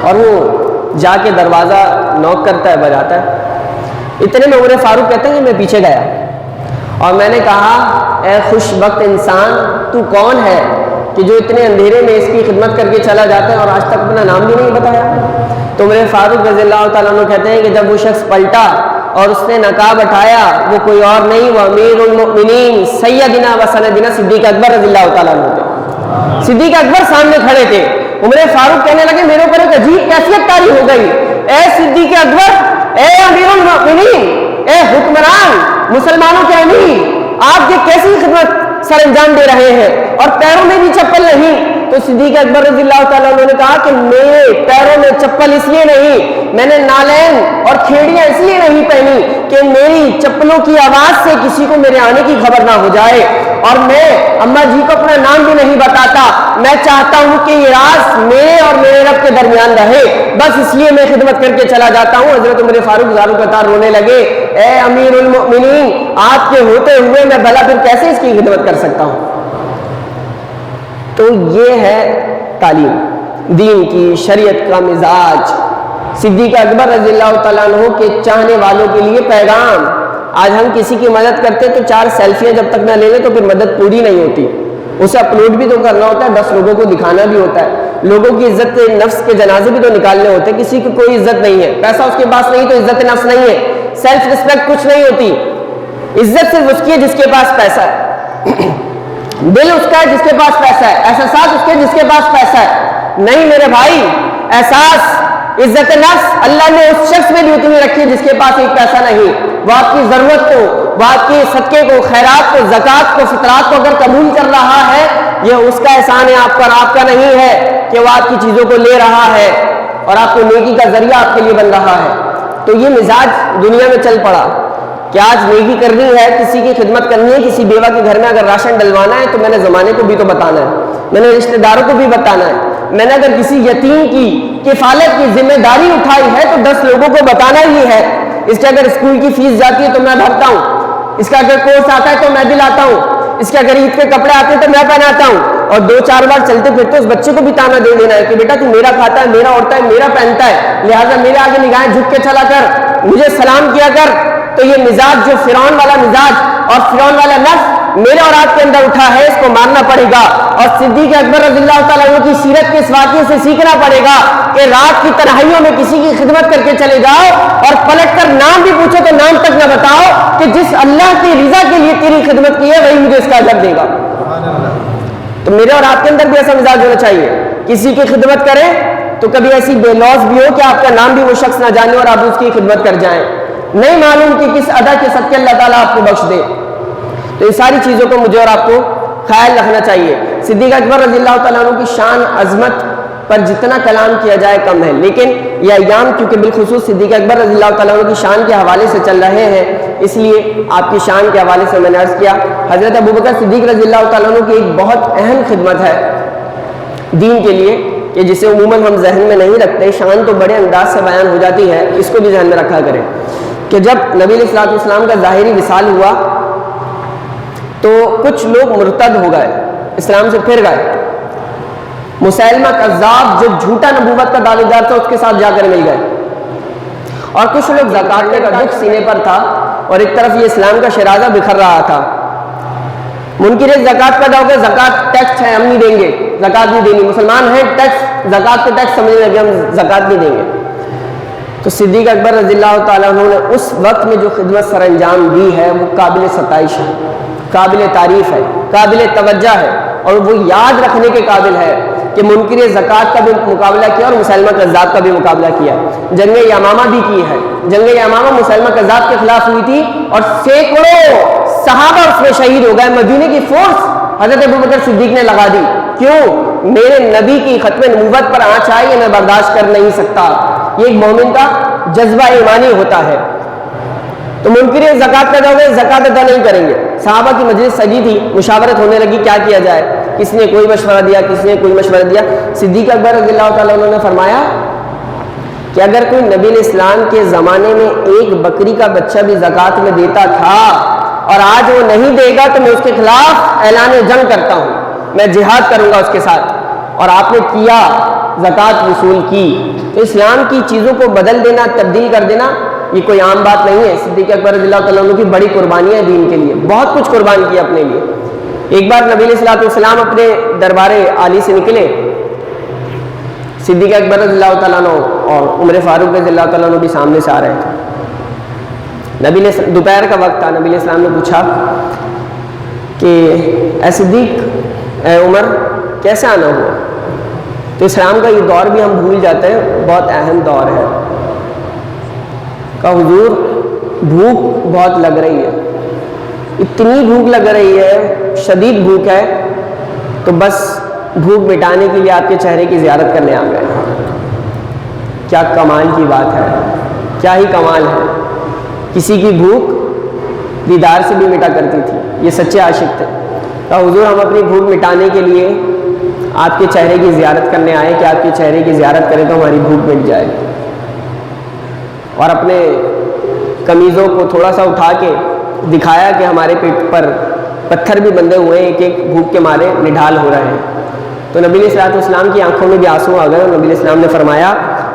اور وہ جا کے دروازہ نوک کرتا ہے, بجاتا ہے. اتنے میں عمر فاروق کہتے ہیں کہ میں پیچھے گیا اور میں نے کہا اے خوش بخت انسان, تو کون ہے کہ جو اتنے اندھیرے میں اس کی خدمت کر کے چلا جاتا ہے اور آج تک اپنا نام بھی نہیں بتایا. تو عمر فاروق رضی اللہ تعالیٰ عنہ کہتے ہیں کہ جب وہ شخص پلٹا اور اس نے نقاب اٹھایا, وہ کوئی اور نہیں, وہ امیر المؤمنین سیدنا و سندنا صدیق اکبر رضی اللہ تعالیٰ عنہ تھے. صدیق اکبر سامنے کھڑے تھے. عمر فاروق کہنے لگے میرے اوپر ایک عجیب کیفیت طاری ہو گئی, اے صدیق اکبر, اے امیر المؤمنین, اے حکمران, مسلمانوں کے امیر, آپ یہ کیسی خدمت سر انجام دے رہے ہیں اور پیروں میں بھی چپل نہیں. تو صدیق اکبر رضی اللہ تعالیٰ عنہ نے کہا کہ میرے پیروں میں چپل اس لیے نہیں, میں نے نالین اور کھیڑیاں اس لیے نہیں پہنی کہ میری چپلوں کی آواز سے کسی کو میرے آنے کی خبر نہ ہو جائے. اور میں اماں جی کو اپنا نام بھی نہیں بتاتا. میں چاہتا ہوں کہ یہ راز میرے اور میرے رب کے درمیان رہے, بس اس لیے میں خدمت کر کے چلا جاتا ہوں. حضرت عمر فاروق زارو قطار رونے لگے, اے امیر المؤمنین, آپ کے ہوتے ہوئے میں بھلا پھر کیسے اس کی خدمت کر سکتا ہوں. تو یہ ہے تعلیم دین کی, شریعت کا مزاج. صدیق اکبر رضی اللہ تعالیٰ عنہ کے چاہنے والوں کے لیے پیغام. آج ہم کسی کی مدد کرتے تو 4 سیلفیاں جب تک نہ لے لیں تو پھر مدد پوری نہیں ہوتی. اسے اپلوڈ بھی تو کرنا ہوتا ہے, 10 لوگوں کو دکھانا بھی ہوتا ہے, لوگوں کی عزت نفس کے جنازے بھی تو نکالنے ہوتے ہیں. کسی کی کوئی عزت نہیں ہے, پیسہ اس کے پاس نہیں تو عزت نفس نہیں ہے, سیلف رسپیکٹ کچھ نہیں ہوتی. عزت صرف اس کی ہے جس کے پاس پیسہ ہے, دل اس کا ہے جس کے پاس پیسہ ہے, احساسات اس کے جس کے پاس پیسہ ہے. نہیں میرے بھائی, احساس, عزت نفس اللہ نے اس شخص میں بھی اتنی رکھی ہے جس کے پاس ایک پیسہ نہیں. وہ آپ کی ضرورت کو, وہ آپ کے صدقے کو, خیرات کو, زکوٰۃ کو, فطرات کو اگر قبول کر رہا ہے, یہ اس کا احسان ہے آپ پر, آپ کا نہیں ہے کہ وہ آپ کی چیزوں کو لے رہا ہے اور آپ کو نیکی کا ذریعہ آپ کے لیے بن رہا ہے. تو یہ مزاج دنیا میں چل پڑا کہ آج نیکی کرنی ہے, کسی کی خدمت کرنی ہے, کسی بیوہ کے گھر میں اگر راشن ڈلوانا ہے تو میں نے زمانے کو بھی تو بتانا ہے, میں نے رشتہ داروں کو بھی بتانا ہے, میں نے اگر کسی یتیم کی کفالت کی ذمہ داری اٹھائی ہے تو 10 لوگوں کو بتانا ہی ہے. اس کے اگر اسکول کی فیس جاتی ہے تو میں بھرتا ہوں, اس کا اگر کورس آتا ہے تو میں دلاتا ہوں, اس کے اگر عید کے کپڑے آتے ہیں تو میں پہناتا ہوں, اور 2-4 بار چلتے پھرتے اس بچے کو بھی تانا دے دینا ہے کہ بیٹا تو میرا کھاتا ہے, میرا اوڑھتا ہے, میرا پہنتا ہے, لہٰذا میرے آگے نگاہیں جھک کے چلا کر, مجھے سلام کیا کر. تو یہ مزاج جو فرعون والا مزاج اور فرعون والا نفس میرے اور آپ کے اندر اٹھا ہے, اس کو مارنا پڑے گا. اور صدیق اکبر رضی اللہ تعالیٰ عنہ کی سیرت کے اس واقعے سے سیکھنا پڑے گا کہ رات کی تنہائیوں میں کسی کی خدمت کر کے چلے جاؤ اور پلٹ کر نام بھی پوچھو تو نام تک نہ بتاؤ کہ جس اللہ کی رضا کے لیے تیری خدمت کی ہے وہی مجھے اس کا اجر دے گا. تو میرے اور آپ کے اندر بھی ایسا مزاج ہونا چاہیے, کسی کی خدمت کریں تو کبھی ایسی بے لوث بھی ہو کہ آپ کا نام بھی وہ شخص نہ جانے اور آپ اس کی خدمت کر جائیں, نہیں معلوم کہ کس ادا کے صدقے اللہ تعالیٰ آپ کو بخش دے. تو ان ساری چیزوں کو مجھے اور آپ کو خیال رکھنا چاہیے. صدیق اکبر رضی اللہ تعالیٰ عنہ کی شان عظمت پر جتنا کلام کیا جائے کم ہے, لیکن یہ ایام کیونکہ بالخصوص صدیق اکبر رضی اللہ تعالیٰ عنہ کی شان کے حوالے سے چل رہے ہیں, اس لیے آپ کی شان کے حوالے سے میں نے عرض کیا. حضرت ابوبکر صدیق رضی اللہ تعالیٰ عنہ کی ایک بہت اہم خدمت ہے دین کے لیے کہ جسے عموماً ہم ذہن میں نہیں رکھتے. شان تو بڑے انداز سے بیان ہو جاتی ہے, اس کو بھی ذہن میں رکھا کریں کہ جب نبی علیہ الصلوۃ والسلام کا ظاہری وصال ہوا تو کچھ لوگ مرتد ہو گئے, اسلام سے پھر گئے. مسیلمہ کذاب جو جھوٹا نبوت کا دعویٰ دار تھا اس کے ساتھ جا کر مل گئے, اور کچھ لوگ زکات کا دکھ سینے پر تھا اور ایک طرف یہ اسلام کا شرازہ بکھر رہا تھا. منکر زکات پیدا ہو گئے, زکات ٹیکس ہے ہم نہیں دیں گے, زکات نہیں دینی, مسلمان ہیں ٹیکس, زکات کو ٹیکس سمجھنے لگے ہم زکات نہیں دیں گے. تو صدیق اکبر رضی اللہ تعالیٰ عنہ نے اس وقت میں جو خدمت سر انجام دی ہے وہ قابل ستائش ہے, قابل تعریف ہے, قابل توجہ ہے, اور وہ یاد رکھنے کے قابل ہے کہ منکر زکات کا بھی مقابلہ کیا اور مسلمہ کذاب کا بھی مقابلہ کیا. جنگ یمامہ بھی کی ہے, جنگ یمامہ مسلمہ کذاب کے خلاف ہوئی تھی اور سینکڑوں صحابہ اس میں شہید ہو گئے. مدینے کی فورس حضرت ابوبکر صدیق نے لگا دی. کیوں؟ میرے نبی کی ختم نبوت پر آنچ آئی, میں برداشت کر نہیں سکتا. یہ ایک مومن کا جذبہ ایمانی ہوتا ہے. تو منکر زکات پیدا ہو گئے, زکات ادا نہیں کریں گے. صحابہ کی مجلس سجی تھی, مشاورت ہونے لگی کیا کیا جائے, کس نے کوئی مشورہ دیا, کس نے کوئی مشورہ دیا. صدیق اکبر رضی اللہ تعالیٰ عنہ نے فرمایا کہ اگر کوئی نبی علیہ السلام کے زمانے میں ایک بکری کا بچہ بھی زکات میں دیتا تھا اور آج وہ نہیں دے گا تو میں اس کے خلاف اعلان جنگ کرتا ہوں, میں جہاد کروں گا اس کے ساتھ. اور آپ نے کیا, زکات وصول کی. تو اسلام کی چیزوں کو بدل دینا, تبدیل کر دینا, یہ کوئی عام بات نہیں ہے. صدیق اکبر رضی اللہ تعالیٰ عنہ کی بڑی قربانیاں ہیں دین کے لیے, بہت کچھ قربان کیا اپنے لیے. ایک بار نبی علیہ الصلوۃ والسلام اپنے دربار عالی سے نکلے, صدیق اکبر رضی اللہ تعالیٰ عنہ اور عمر فاروق رضی اللہ تعالیٰ عنہ بھی سامنے سے آ رہے تھے. نبی علیہ دوپہر کا وقت تھا, نبی علیہ السلام نے پوچھا کہ اے صدیق, اے عمر, کیسے آنا ہوا؟ تو اسلام کا یہ دور بھی ہم بھول جاتے ہیں, بہت اہم دور ہے. کہا حضور بھوک بہت لگ رہی ہے, اتنی بھوک لگ رہی ہے, شدید بھوک ہے, تو بس بھوک مٹانے کے لیے آپ کے چہرے کی زیارت کرنے آ گئے. کیا کمال کی بات ہے, کیا ہی کمال ہے. کسی کی بھوک دیدار سے بھی مٹا کرتی تھی, یہ سچے عاشق تھے. کہا حضور ہم اپنی بھوک مٹانے کے لیے آپ کے چہرے کی زیارت کرنے آئے کہ آپ کے چہرے کی زیارت کریں تو ہماری بھوک مٹ جائے. اور اپنے قمیضوں کو تھوڑا سا اٹھا کے دکھایا کہ ہمارے پیٹ پر پتھر بھی بندھے ہوئے ہیں، ایک ایک بھوک کے مارے نڈھال ہو رہے ہیں. تو نبی علیہ الصلوۃ والسلام کی آنکھوں میں بھی آنسو آ گئے اور نبی علیہ السلام نے فرمایا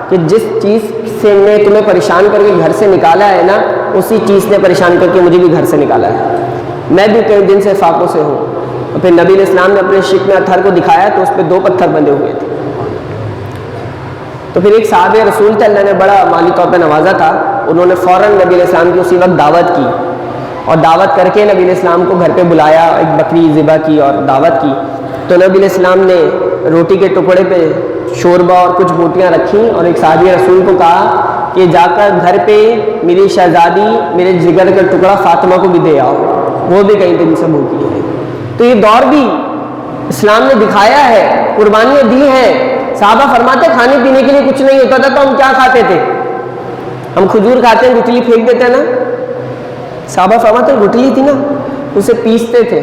کہ جس چیز سے میں تمہیں پریشان کر کے گھر سے نکالا ہے نا، اسی چیز نے پریشان کر کے مجھے بھی گھر سے نکالا ہے. میں بھی کئی دن سے فاقوں سے ہوں. اور پھر نبی علیہ السلام نے اپنے شکم اطہر کو دکھایا تو اس پہ 2 پتھر بندھے ہوئے تھے. تو پھر ایک صحابہ رسول تھے، اللہ نے بڑا مالی طور پہ نوازا تھا، انہوں نے فوراً نبی علیہ السلام کی اسی وقت دعوت کی اور دعوت کر کے نبی علیہ السلام کو گھر پہ بلایا، ایک بکری ذبح کی اور دعوت کی. تو نبی علیہ السلام نے روٹی کے ٹکڑے پہ شوربہ اور کچھ بوٹیاں رکھیں اور ایک صحابی رسول کو کہا کہ جا کر گھر پہ میری شہزادی، میرے جگر کا ٹکڑا فاطمہ کو بھی دے آؤ، وہ بھی کہیں دن سے بھوکی ہے. تو یہ دور بھی اسلام نے دکھایا ہے، قربانیاں دی ہیں. صحابہ فرماتے کھانے پینے کے لیے کچھ نہیں ہوتا تھا تو ہم کیا کھاتے تھے؟ ہم کھجور کھاتے ہیں، گٹلی پھینک دیتے ہیں نا. صحابہ فرماتے گٹلی تھی نا، اسے پیستے تھے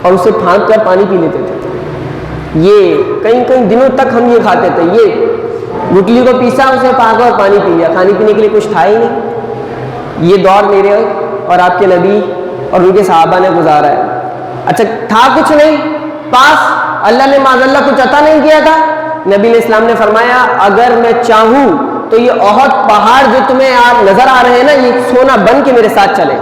اور اسے پھانک کر پانی پی لیتے تھے. یہ کئی دنوں تک ہم یہ کھاتے تھے. یہ گٹلی کو پیسا، اسے پھانکا اور پانی پی لیا، کھانے پینے کے لیے کچھ تھا ہی نہیں. یہ دور میرے اور آپ کے نبی اور ان کے صحابہ نے گزارا ہے. اچھا تھا کچھ نہیں پاس، اللہ نے معاذ اللہ کچھ عطا نہیں کیا تھا. نبی علیہ السلام نے فرمایا اگر میں چاہوں تو یہ احد پہاڑ جو تمہیں آپ نظر آ رہے ہیں نا، یہ سونا بن کے میرے ساتھ چلے.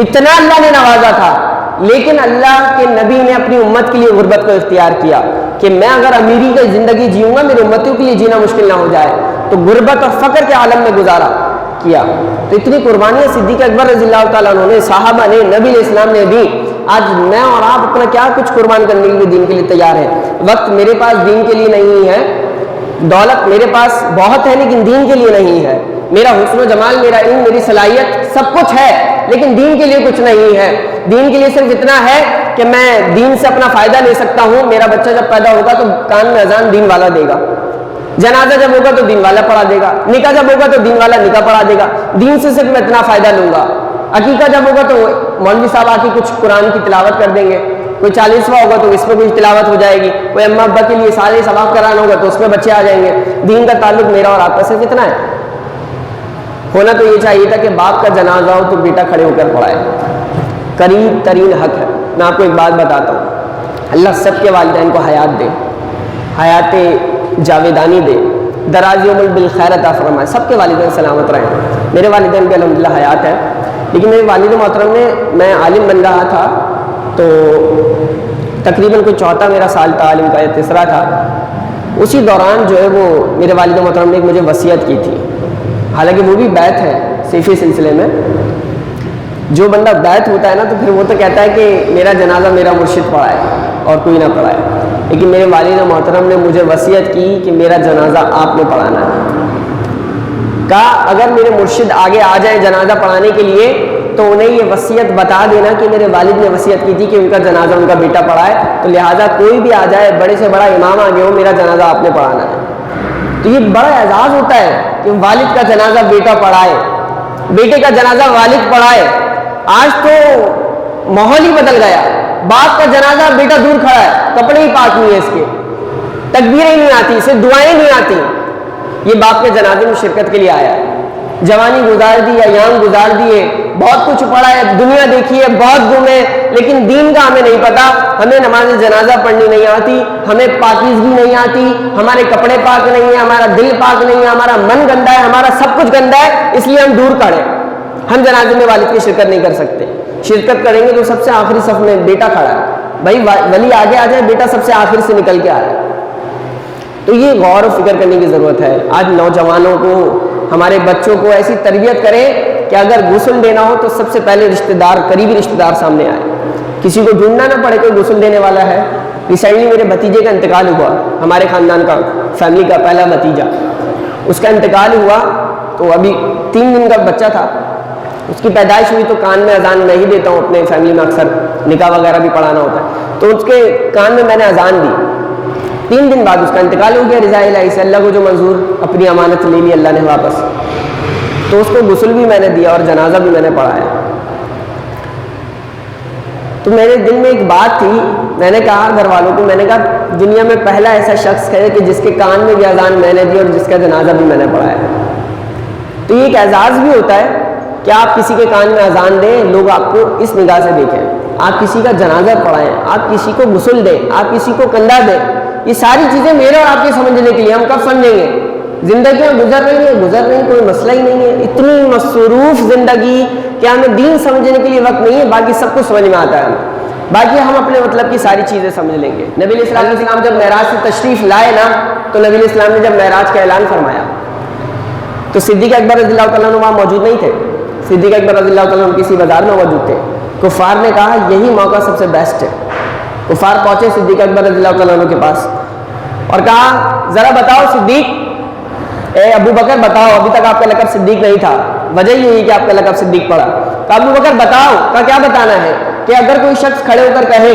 اتنا اللہ نے نوازا تھا. لیکن اللہ کے نبی نے اپنی امت کے لیے غربت کو اختیار کیا کہ میں اگر امیری کی زندگی جیوں گا میری امتیوں کے لیے جینا مشکل نہ ہو جائے، تو غربت اور فقر کے عالم میں گزارا کیا. تو اتنی قربانیاں صدیق اکبر رضی اللہ تعالیٰ عنہ نے، صحابہ نے، نبی علیہ السلام نے دی. آج میں اور آپ اپنا کیا کچھ قربان کرنے کے لیے دین کے لیے تیار ہیں. وقت میرے پاس دین کے لیے نہیں ہے، دولت میرے پاس بہت ہے لیکن دین کے لیے نہیں ہے. میرا حسن و جمال، میرا علم، میری صلاحیت سب کچھ ہے لیکن دین کے لیے کچھ نہیں ہے. دین کے لیے صرف اتنا ہے کہ میں دین سے اپنا فائدہ لے سکتا ہوں. میرا بچہ جب پیدا ہوگا تو کان میں اذان دین والا دے گا، جنازہ جب ہوگا تو دین والا پڑھا دے گا، نکاح جب ہوگا تو دین والا نکاح پڑھا دے گا. دین سے صرف میں اتنا فائدہ لوں گا. عقیقہ جب ہوگا تو مولوی صاحب آ کے کچھ قرآن کی تلاوت کر دیں گے. کوئی 40واں ہوگا تو اس میں کچھ تلاوت ہو جائے گی. کوئی اماں ابا کے لیے سارے ثواب کرانا ہوگا تو اس میں بچے آ جائیں گے. دین کا تعلق میرا اور آپ کا صرف اتنا ہے. ہونا تو یہ چاہیے تھا کہ باپ کا جنازہ ہو تو بیٹا کھڑے ہو کر پڑھائے. قریب ترین حق ہے. میں آپ کو ایک بات بتاتا ہوں، اللہ سب کے والدین کو حیات دے، حیات جاویدانی دے، دراز یوم بالخیر عطا فرمائے. سب کے والدین سلامت رہیں. میرے والدین بھی الحمدللہ حیات ہیں، لیکن میرے والد محترم نے، میں عالم بن رہا تھا تو تقریباً کوئی چوتھا میرا سال تھا عالم کا یا تیسرا تھا. اسی دوران جو ہے وہ میرے والد محترم نے ایک مجھے وصیت کی تھی. حالانکہ وہ بھی بیعت ہے صیفی سلسلے میں. جو بندہ بیعت ہوتا ہے نا تو پھر وہ تو کہتا ہے کہ میرا جنازہ میرا مرشد پڑھائے اور کوئی نہ پڑھائے. لیکن میرے والد محترم نے مجھے وصیت کی کہ میرا جنازہ آپ نے پڑھانا ہے. کہا اگر میرے مرشد آگے آ جائیں جنازہ پڑھانے کے لیے تو انہیں یہ وصیت بتا دینا کہ میرے والد نے وصیت کی تھی کہ ان کا جنازہ ان کا بیٹا پڑھائے، تو لہٰذا کوئی بھی آ جائے، بڑے سے بڑا امام آگے ہو، میرا جنازہ آپ نے پڑھانا ہے. تو یہ بڑا اعزاز ہوتا ہے کہ والد کا جنازہ بیٹا پڑھائے، بیٹے کا جنازہ والد پڑھائے. آج تو ماحول ہی بدل گیا. باپ کا جنازہ بیٹا دور کھڑا ہے، کپڑے ہی پاک نہیں ہے اس کے، تکبیریں نہیں آتی، اسے دعائیں نہیں آتی. یہ باپ کے جنازے میں شرکت کے لیے آیا ہے. جوانی گزار دی، ایام گزار دیے، بہت کچھ پڑھا ہے، دنیا دیکھی ہے، بہت گھومے، لیکن دین کا ہمیں نہیں پتا. ہمیں نماز جنازہ پڑھنی نہیں آتی، ہمیں پاکیزگی نہیں آتی، ہمارے کپڑے پاک نہیں ہیں، ہمارا دل پاک نہیں ہے، ہمارا من گندا ہے، ہمارا سب کچھ گندا ہے. اس لیے ہم دور کھڑے. ہم جنازے میں والد کی شرکت نہیں کر سکتے. شرکت کریں گے تو سب سے آخری صف میں بیٹا کھڑا ہے. بھائی ولی آگے آ جائے، بیٹا سب سے آخر سے نکل کے آ رہا ہے. تو یہ غور و فکر کرنے کی ضرورت ہے. آج نوجوانوں کو، ہمارے بچوں کو ایسی تربیت کریں کہ اگر غسل دینا ہو تو سب سے پہلے رشتہ دار، قریبی رشتہ دار سامنے آئے، کسی کو ڈھونڈنا نہ پڑے کوئی غسل دینے والا ہے. ریسنٹلی میرے بھتیجے کا انتقال ہوا، ہمارے خاندان کا، فیملی کا پہلا بھتیجا، اس کا انتقال ہوا. تو ابھی 3 دن کا بچہ تھا. اس کی پیدائش ہوئی تو کان میں اذان میں ہی دیتا ہوں. اپنے فیملی میں اکثر نکاح وغیرہ بھی پڑھانا ہوتا ہے تو اس کے کان میں میں نے اذان دی. 3 دن بعد اس کا انتقال ہو گیا رضا الہی سے. اللہ کو جو منظور، اپنی امانت لے لی اللہ نے واپس. تو اس کو غسل بھی میں نے دیا اور جنازہ بھی میں نے پڑھایا. تو میرے دل میں ایک بات تھی، میں نے کہا گھر والوں کو، میں نے کہا دنیا میں پہلا ایسا شخص ہے کہ جس کے کان میں بھی اذان میں نے دی اور جس کا جنازہ بھی میں نے پڑھایا۔ تو یہ ایک اعزاز بھی ہوتا ہے کہ آپ کسی کے کان میں اذان دیں، لوگ آپ کو اس نگاہ سے دیکھیں، آپ کسی کا جنازہ پڑھائیں، آپ کسی کو غسل دیں، آپ کسی کو کندھا دیں۔ یہ ساری چیزیں میرے اور آپ کے سمجھنے کے لیے، ہم کب سمجھیں گے؟ زندگیاں گزر رہی ہیں، کوئی مسئلہ ہی نہیں ہے، اتنی مصروف زندگی کہ ہمیں دین سمجھنے کے لیے وقت نہیں ہے، باقی سب کچھ سمجھ میں آتا ہے ہمیں، باقی ہم اپنے مطلب کی ساری چیزیں سمجھ لیں گے۔ نبی علیہ السلام جب معراج سے تشریف لائے نا، تو نبی علیہ السلام نے جب معراج کا اعلان فرمایا تو صدیق اکبر رضی اللہ تعالیٰ عنہ وہاں موجود نہیں تھے۔ صدیق اکبر رضی اللہ تعالیٰ عنہ کسی بازار میں موجود تھے۔ کفار نے کہا یہی موقع سب سے بیسٹ ہے۔ کفار پہنچے صدیق اکبر رضی اللہ تعالیٰ عنہ کے پاس اور کہا ذرا بتاؤ صدیق، اے ابو بکر بتاؤ، ابھی تک آپ کا لقب صدیق نہیں تھا، وجہ یہ ہوئی کہ آپ کا لقب صدیق پڑا۔ کہا ابو بکر بتاؤ، کا کیا بتانا ہے کہ اگر کوئی شخص کھڑے ہو کر کہے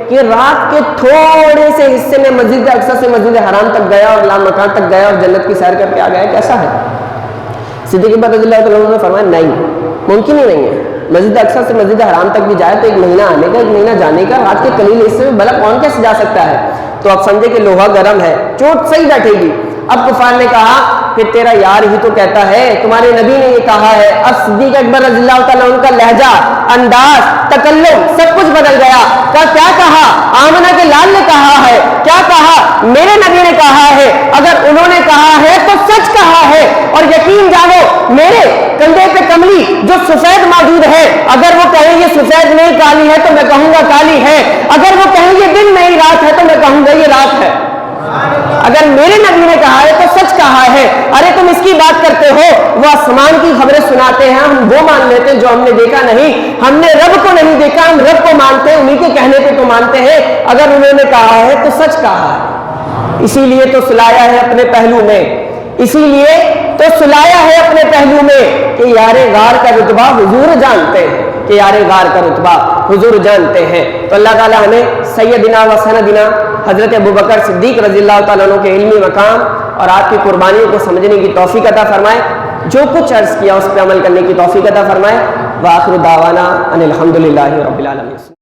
کہ رات کے تھوڑے سے حصے میں مسجد اقصی سے مسجد حرام تک گیا اور لامکان تک گیا اور جنت کی سیر کر کے آ گیا، کیسا ہے؟ صدیق اکبر رضی اللہ تعالیٰ عنہ نے فرمایا نہیں، ممکن ہی نہیں ہے۔ مسجد اقصی سے مسجد حرام تک بھی جائے تو ایک مہینہ آنے کا، ایک مہینہ جانے کا، رات کے قلیل حصے میں بھلا کون کیسے جا سکتا ہے؟ تو اب سمجھے کہ لوہا گرم ہے، چوٹ صحیح بیٹھے گی۔ اب کفار نے کہا کہ تیرا یار ہی تو کہتا ہے، تمہارے نبی نے یہ کہا ہے۔ اب صدیق اکبر رضی اللہ تعالیٰ عنہ کا لہجہ، انداز، تکلم سب کچھ بدل گیا۔ کیا کہا؟ آمنہ کے لال نے کہا ہے، کیا کہا؟ میرے نبی نے کہا ہے، اگر انہوں نے کہا ہے تو سچ کہا ہے، اور یقین جانو میرے کندھے پہ کملی جو سفید موجود ہے، اگر وہ کہیں یہ سفید نہیں کالی ہے تو میں کہوں گا کالی ہے، اگر وہ کہیں یہ دن نہیں رات ہے تو میں کہوں گا یہ رات ہے۔ اگر میرے نبی نے کہا ہے تو سچ کہا ہے۔ ارے تم اس کی بات کرتے ہو، وہ آسمان کی خبریں سناتے ہیں، ہم وہ مان لیتے ہیں جو ہم نے دیکھا نہیں، ہم نے رب کو نہیں دیکھا، ہم رب کو مانتے ہیں، انہی کے کہنے پہ تو مانتے ہیں۔ اگر انہوں نے کہا ہے تو سچ کہا ہے، اسی لیے تو سلایا ہے اپنے پہلو میں، اسی لیے تو سلایا ہے اپنے پہلو میں کہ یار غار کا رتبہ حضور جانتے ہیں، کہ یار غار کا رتبہ حضور جانتے ہیں۔ تو اللہ تعالیٰ ہمیں سیدنا و سندنا حضرت ابوبکر صدیق رضی اللہ تعالیٰ عنہ کے علمی مقام اور آپ کی قربانیوں کو سمجھنے کی توفیق عطا فرمائے، جو کچھ عرض کیا اس پہ عمل کرنے کی توفیق عطا فرمائے۔ وآخر دعوانا ان الحمدللہ رب العالمین۔